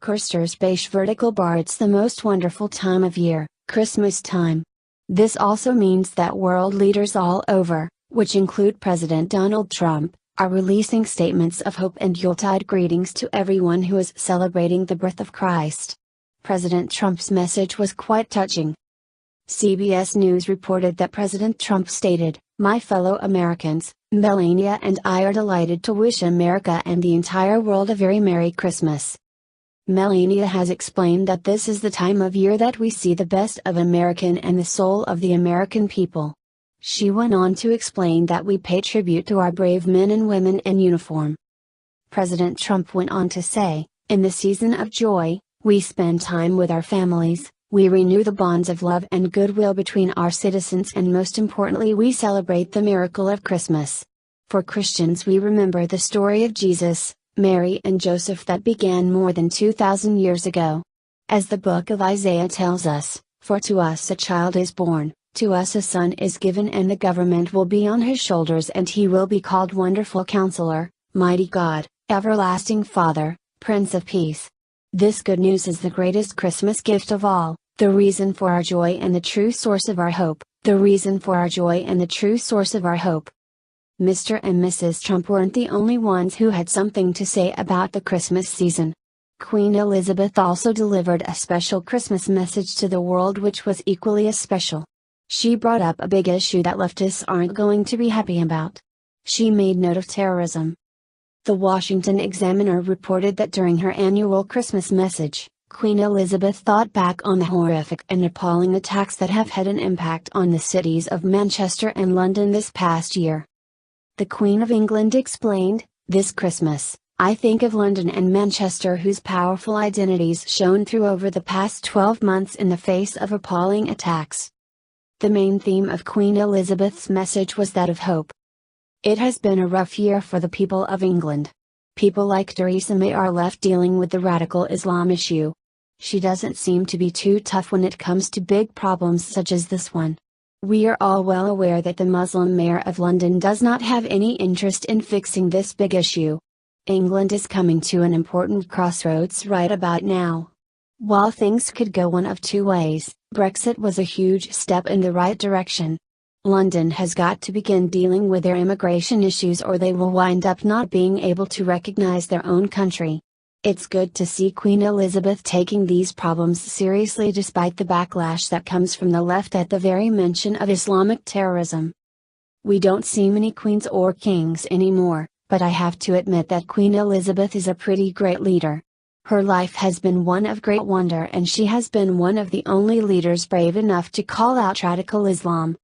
Coasters beige vertical bar. It's the most wonderful time of year, Christmas time. This also means that world leaders all over, which include President Donald Trump, are releasing statements of hope and Yuletide greetings to everyone who is celebrating the birth of Christ. President Trump's message was quite touching. CBS News reported that President Trump stated, "My fellow Americans, Melania and I are delighted to wish America and the entire world a very Merry Christmas." Melania has explained that this is the time of year that we see the best of American and the soul of the American people. She went on to explain that we pay tribute to our brave men and women in uniform. President Trump went on to say, "In the season of joy, we spend time with our families, we renew the bonds of love and goodwill between our citizens, and most importantly we celebrate the miracle of Christmas. For Christians, we remember the story of Jesus, Mary and Joseph that began more than 2,000 years ago. As the book of Isaiah tells us, 'For to us a child is born, to us a son is given, and the government will be on his shoulders, and he will be called Wonderful Counselor, Mighty God, Everlasting Father, Prince of Peace.' This good news is the greatest Christmas gift of all, the reason for our joy and the true source of our hope, the reason for our joy and the true source of our hope." Mr. and Mrs. Trump weren't the only ones who had something to say about the Christmas season. Queen Elizabeth also delivered a special Christmas message to the world, which was equally as special. She brought up a big issue that leftists aren't going to be happy about. She made note of terrorism. The Washington Examiner reported that during her annual Christmas message, Queen Elizabeth thought back on the horrific and appalling attacks that have had an impact on the cities of Manchester and London this past year. The Queen of England explained, "This Christmas, I think of London and Manchester, whose powerful identities shone through over the past 12 months in the face of appalling attacks." The main theme of Queen Elizabeth's message was that of hope. It has been a rough year for the people of England. People like Theresa May are left dealing with the radical Islam issue. She doesn't seem to be too tough when it comes to big problems such as this one. We are all well aware that the Muslim mayor of London does not have any interest in fixing this big issue. England is coming to an important crossroads right about now. While things could go one of two ways, Brexit was a huge step in the right direction. London has got to begin dealing with their immigration issues, or they will wind up not being able to recognize their own country. It's good to see Queen Elizabeth taking these problems seriously despite the backlash that comes from the left at the very mention of Islamic terrorism. We don't see many queens or kings anymore, but I have to admit that Queen Elizabeth is a pretty great leader. Her life has been one of great wonder, and she has been one of the only leaders brave enough to call out radical Islam,